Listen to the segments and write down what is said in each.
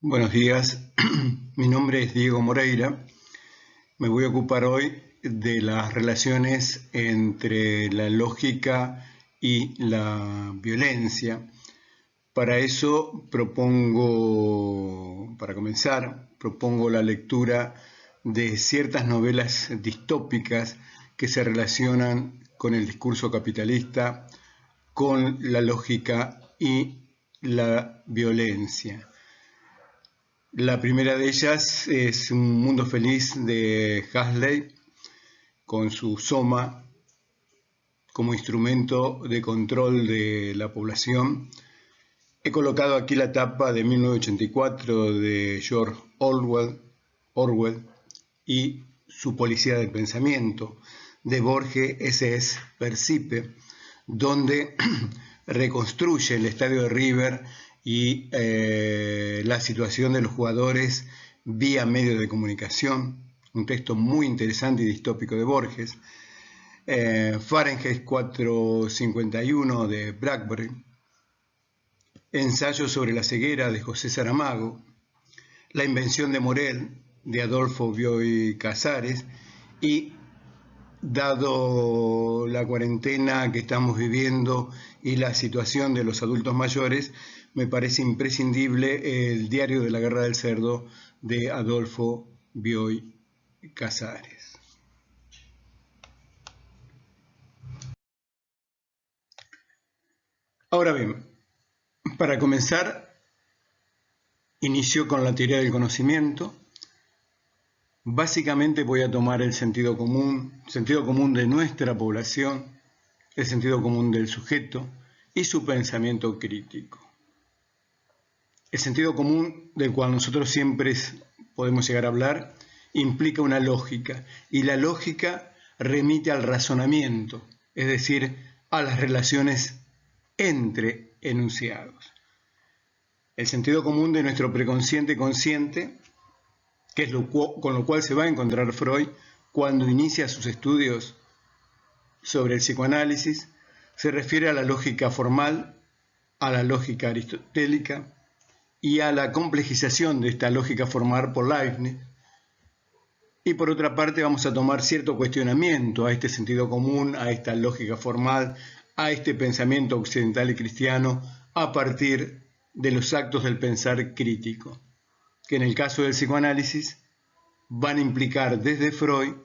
Buenos días, mi nombre es Diego Moreira. Me voy a ocupar hoy de las relaciones entre la lógica y la violencia. Para eso para comenzar, propongo la lectura de ciertas novelas distópicas que se relacionan con el discurso capitalista, con la lógica y la violencia. La primera de ellas es Un Mundo Feliz de Huxley, con su soma como instrumento de control de la población. He colocado aquí la tapa de 1984 de George Orwell y Su Policía del Pensamiento de Borges S.S. Percipe, donde reconstruye el estadio de River y la situación de los jugadores vía medios de comunicación, un texto muy interesante y distópico de Borges. Fahrenheit 451 de Bradbury, Ensayo sobre la ceguera de José Saramago, La invención de Morel de Adolfo Bioy Casares, y dado la cuarentena que estamos viviendo y la situación de los adultos mayores, me parece imprescindible el Diario de la Guerra del Cerdo de Adolfo Bioy Casares. Ahora bien, para comenzar, inicio con la teoría del conocimiento. Básicamente voy a tomar el sentido común de nuestra población, el sentido común del sujeto y su pensamiento crítico. El sentido común del cual nosotros siempre podemos llegar a hablar implica una lógica, y la lógica remite al razonamiento, es decir, a las relaciones entre enunciados. El sentido común de nuestro preconsciente consciente, que es con lo cual se va a encontrar Freud cuando inicia sus estudios sobre el psicoanálisis, se refiere a la lógica formal, a la lógica aristotélica y a la complejización de esta lógica formal por Leibniz. Y por otra parte vamos a tomar cierto cuestionamiento a este sentido común, a esta lógica formal, a este pensamiento occidental y cristiano a partir de los actos del pensar crítico, que en el caso del psicoanálisis van a implicar desde Freud,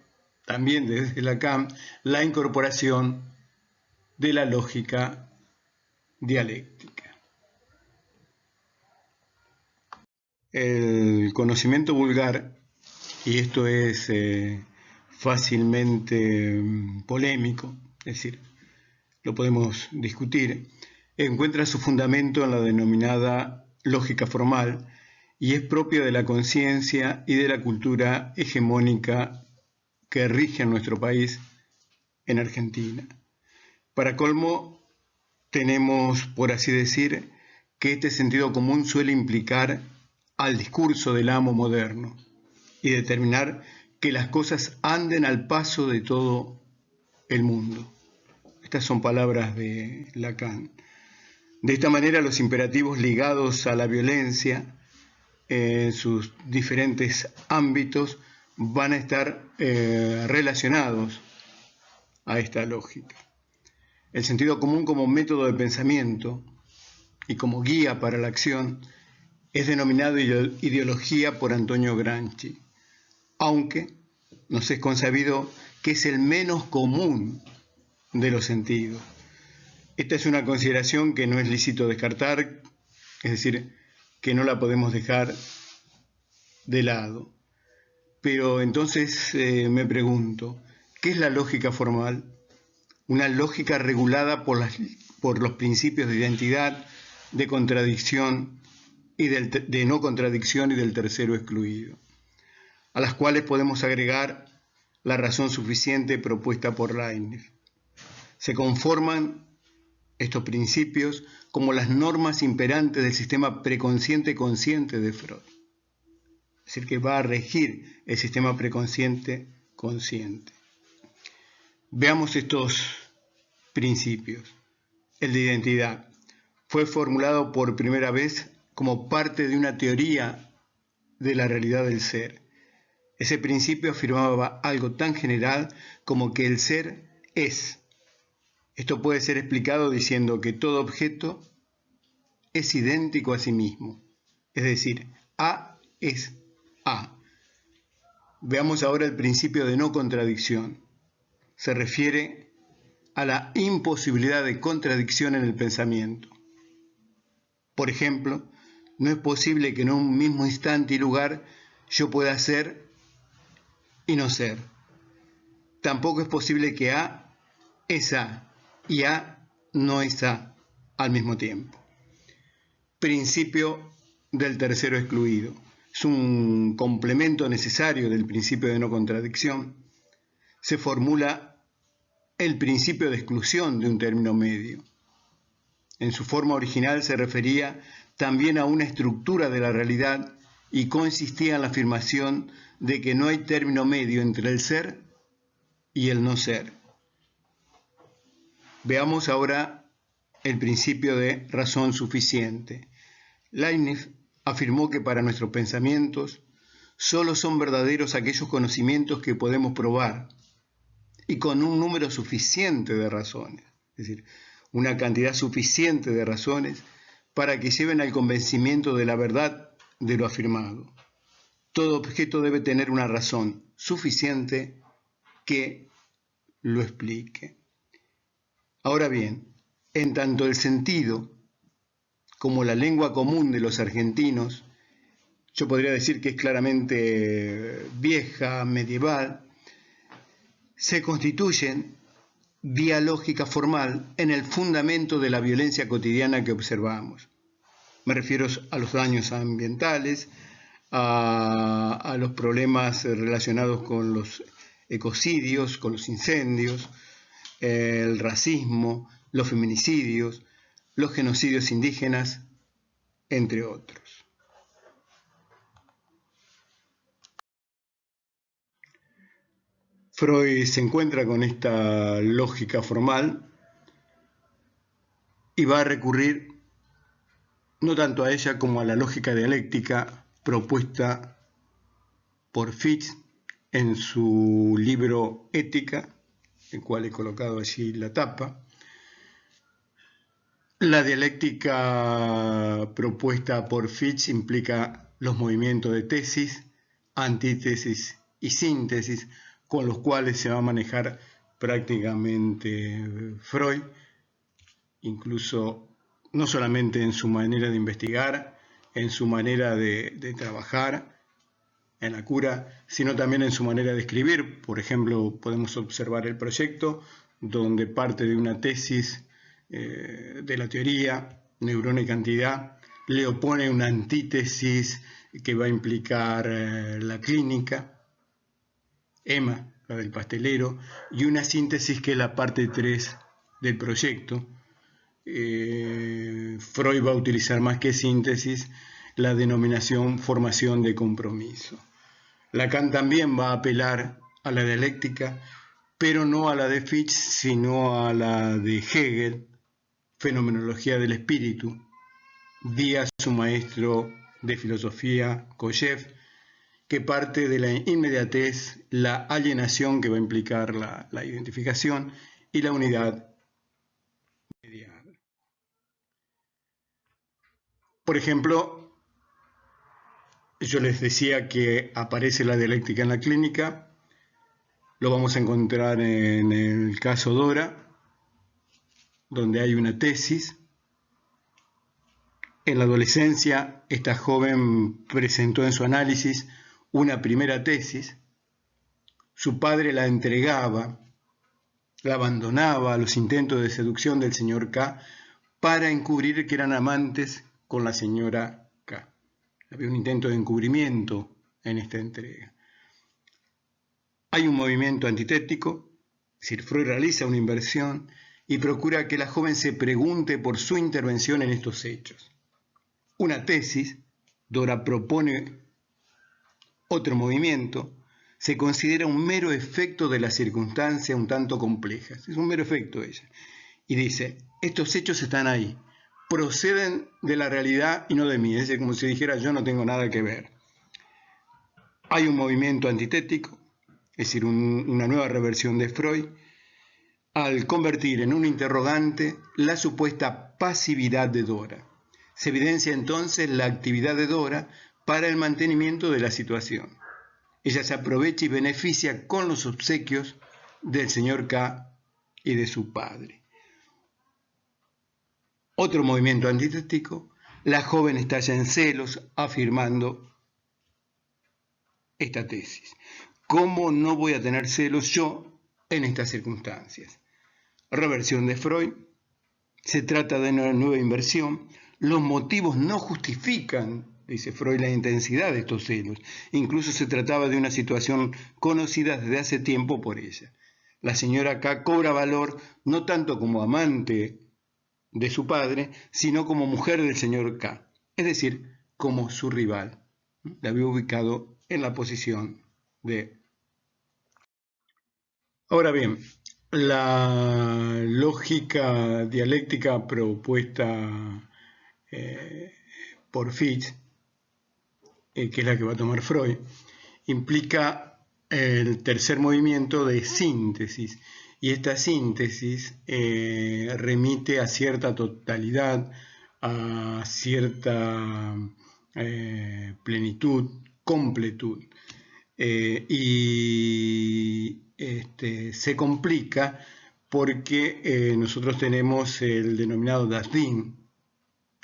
también desde Lacan, la incorporación de la lógica dialéctica. El conocimiento vulgar, y esto es fácilmente polémico, es decir, lo podemos discutir, encuentra su fundamento en la denominada lógica formal y es propio de la conciencia y de la cultura hegemónica que rige en nuestro país, en Argentina. Para colmo, tenemos, por así decir, que este sentido común suele implicar al discurso del amo moderno y determinar que las cosas anden al paso de todo el mundo. Estas son palabras de Lacan. De esta manera, los imperativos ligados a la violencia en sus diferentes ámbitos van a estar relacionados a esta lógica. El sentido común como método de pensamiento y como guía para la acción es denominado ideología por Antonio Gramsci, aunque nos es consabido que es el menos común de los sentidos. Esta es una consideración que no es lícito descartar, es decir, que no la podemos dejar de lado. Pero entonces me pregunto, ¿qué es la lógica formal? Una lógica regulada por los principios de identidad, de contradicción y de no contradicción y del tercero excluido, a las cuales podemos agregar la razón suficiente propuesta por Leibniz. Se conforman estos principios como las normas imperantes del sistema preconsciente-consciente de Freud. Es decir, que va a regir el sistema preconsciente-consciente. Veamos estos principios. El de identidad fue formulado por primera vez como parte de una teoría de la realidad del ser. Ese principio afirmaba algo tan general como que el ser es. Esto puede ser explicado diciendo que todo objeto es idéntico a sí mismo, es decir, A es A. Veamos ahora el principio de no contradicción. Se refiere a la imposibilidad de contradicción en el pensamiento. Por ejemplo, no es posible que en un mismo instante y lugar yo pueda ser y no ser. Tampoco es posible que A es A y A no es A al mismo tiempo. Principio del tercero excluido. Es un complemento necesario del principio de no contradicción. Se formula el principio de exclusión de un término medio. En su forma original se refería también a una estructura de la realidad y consistía en la afirmación de que no hay término medio entre el ser y el no ser. Veamos ahora el principio de razón suficiente. Leibniz afirmó que para nuestros pensamientos solo son verdaderos aquellos conocimientos que podemos probar y con un número suficiente de razones, es decir, una cantidad suficiente de razones para que lleven al convencimiento de la verdad de lo afirmado. Todo objeto debe tener una razón suficiente que lo explique. Ahora bien, en tanto el sentido como la lengua común de los argentinos, yo podría decir que es claramente vieja, medieval, se constituyen vía lógica formal en el fundamento de la violencia cotidiana que observamos. Me refiero a los daños ambientales, a los problemas relacionados con los ecocidios, con los incendios, el racismo, los feminicidios, los genocidios indígenas, entre otros. Freud se encuentra con esta lógica formal y va a recurrir no tanto a ella como a la lógica dialéctica propuesta por Fichte en su libro Ética, el cual he colocado allí la tapa. La dialéctica propuesta por Fichte implica los movimientos de tesis, antítesis y síntesis, con los cuales se va a manejar prácticamente Freud, incluso no solamente en su manera de investigar, en su manera de trabajar en la cura, sino también en su manera de escribir. Por ejemplo, podemos observar el proyecto, donde parte de una tesis de la teoría, neurona y cantidad, le opone una antítesis que va a implicar la clínica, Emma, la del pastelero, y una síntesis que es la parte 3 del proyecto. Freud va a utilizar más que síntesis la denominación formación de compromiso. Lacan también va a apelar a la dialéctica, pero no a la de Fichte, sino a la de Hegel, fenomenología del espíritu, vía su maestro de filosofía, Kojev, que parte de la inmediatez, la alienación que va a implicar la identificación y la unidad mediada. Por ejemplo, yo les decía que aparece la dialéctica en la clínica, lo vamos a encontrar en el caso Dora, donde hay una tesis. En la adolescencia, esta joven presentó en su análisis una primera tesis. Su padre la entregaba, la abandonaba a los intentos de seducción del señor K para encubrir que eran amantes con la señora K. Había un intento de encubrimiento en esta entrega. Hay un movimiento antitético, es decir, Freud realiza una inversión y procura que la joven se pregunte por su intervención en estos hechos. Una tesis, Dora propone otro movimiento, se considera un mero efecto de la circunstancia un tanto complejas. Es un mero efecto ella. Y dice, estos hechos están ahí, proceden de la realidad y no de mí. Es como si dijera, yo no tengo nada que ver. Hay un movimiento antitético, es decir, una nueva reversión de Freud, al convertir en un interrogante la supuesta pasividad de Dora. Se evidencia entonces la actividad de Dora para el mantenimiento de la situación. Ella se aprovecha y beneficia con los obsequios del señor K y de su padre. Otro movimiento antitético, la joven estalla en celos afirmando esta tesis. ¿Cómo no voy a tener celos yo en estas circunstancias? Reversión de Freud. Se trata de una nueva inversión. Los motivos no justifican, dice Freud, la intensidad de estos celos. Incluso se trataba de una situación conocida desde hace tiempo por ella. La señora K cobra valor no tanto como amante de su padre, sino como mujer del señor K, es decir, como su rival. La había ubicado en la posición de... Ahora bien, la lógica dialéctica propuesta por Fichte, que es la que va a tomar Freud, implica el tercer movimiento de síntesis, y esta síntesis remite a cierta totalidad, a cierta plenitud, completud, y se complica porque nosotros tenemos el denominado Das Ding,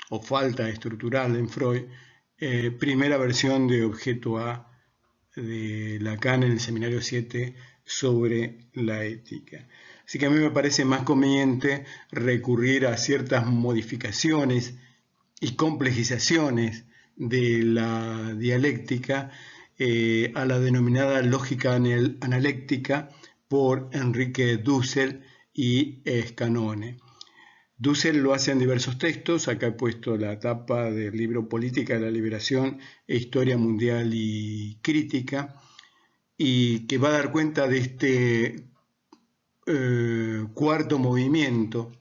o falta estructural en Freud, primera versión de objeto A de Lacan en el seminario 7 sobre la ética. Así que a mí me parece más conveniente recurrir a ciertas modificaciones y complejizaciones de la dialéctica, a la denominada lógica analéctica por Enrique Dussel y Scanone. Dussel lo hace en diversos textos, acá he puesto la tapa del libro Política de la Liberación e Historia Mundial y Crítica, y que va a dar cuenta de este cuarto movimiento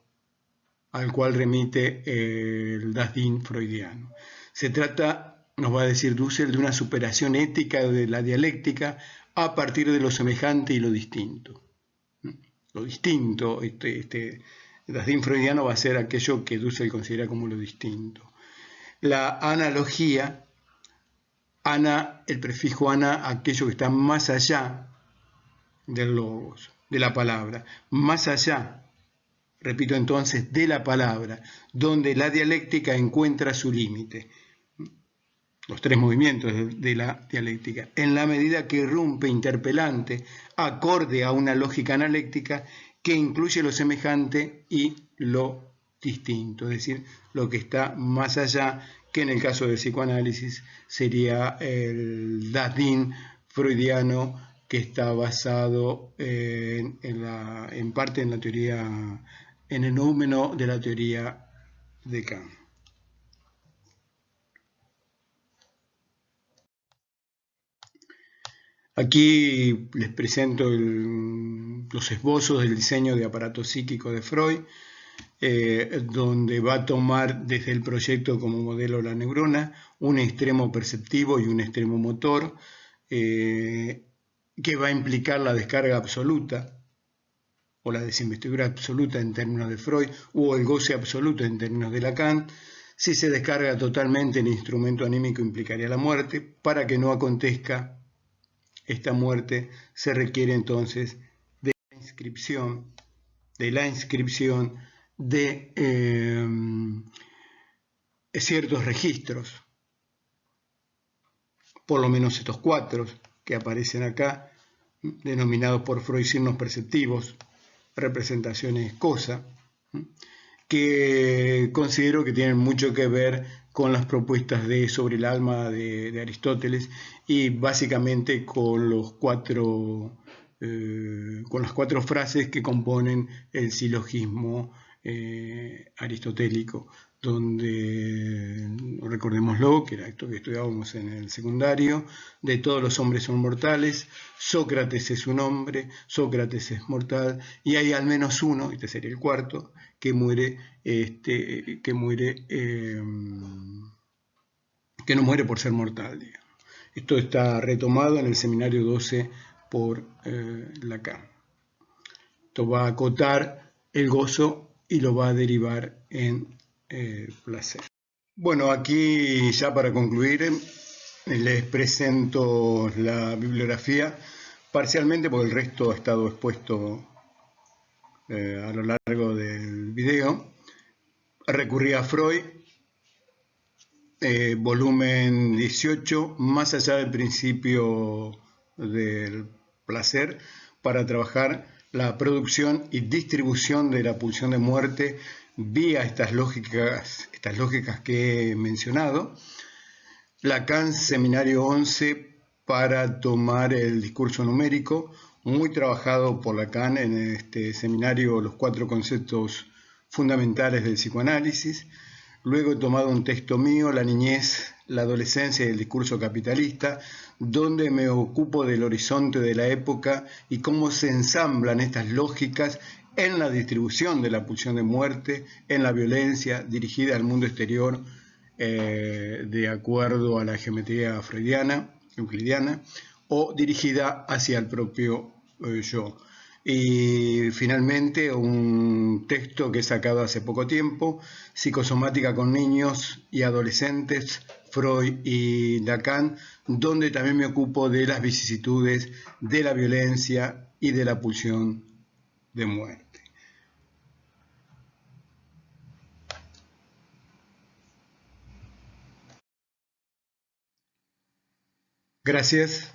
al cual remite el Das Ding freudiano. Se trata, nos va a decir Dussel, de una superación ética de la dialéctica a partir de lo semejante y lo distinto. Lo distinto, Das Ding freudiano va a ser aquello que Dussel considera como lo distinto. La analogía, el prefijo ana, aquello que está más allá del logos, de la palabra, más allá, repito entonces, de la palabra, donde la dialéctica encuentra su límite. Los tres movimientos de la dialéctica, en la medida que irrumpe interpelante, acorde a una lógica analéctica que incluye lo semejante y lo distinto, es decir, lo que está más allá, que en el caso del psicoanálisis sería el Das Ding freudiano, que está basado en parte en la teoría, en el númeno de la teoría de Kant. Aquí les presento los esbozos del diseño de aparato psíquico de Freud, donde va a tomar desde el proyecto como modelo la neurona, un extremo perceptivo y un extremo motor, que va a implicar la descarga absoluta o la desinvestidura absoluta en términos de Freud, o el goce absoluto en términos de Lacan. Si se descarga totalmente, el instrumento anímico implicaría la muerte. Para que no acontezca esta muerte, se requiere entonces de la inscripción de ciertos registros, por lo menos estos cuatro que aparecen acá, denominados por Freud signos perceptivos, representaciones cosa, que considero que tienen mucho que ver con las propuestas sobre el alma de Aristóteles, y básicamente con las cuatro frases que componen el silogismo aristotélico, donde, recordémoslo, que era esto que estudiábamos en el secundario, de todos los hombres son mortales, Sócrates es un hombre, Sócrates es mortal, y hay al menos uno, este sería el cuarto, que no muere por ser mortal, digamos. Esto está retomado en el seminario 12 por Lacan. Esto va a acotar el gozo y lo va a derivar en placer. Bueno, aquí ya para concluir les presento la bibliografía parcialmente porque el resto ha estado expuesto a lo largo del video. Recurrí a Freud, volumen 18, Más allá del principio del placer, para trabajar la producción y distribución de la pulsión de muerte vía estas lógicas que he mencionado. Lacan, seminario 11, para tomar el discurso numérico, muy trabajado por Lacan en este seminario, los 4 conceptos fundamentales del psicoanálisis. Luego he tomado un texto mío, La niñez, la adolescencia y el discurso capitalista, donde me ocupo del horizonte de la época y cómo se ensamblan estas lógicas en la distribución de la pulsión de muerte, en la violencia dirigida al mundo exterior, de acuerdo a la geometría freudiana, euclidiana, o dirigida hacia el propio yo. Y finalmente un texto que he sacado hace poco tiempo, Psicosomática con niños y adolescentes, Freud y Lacan, donde también me ocupo de las vicisitudes de la violencia y de la pulsión de muerte. Gracias.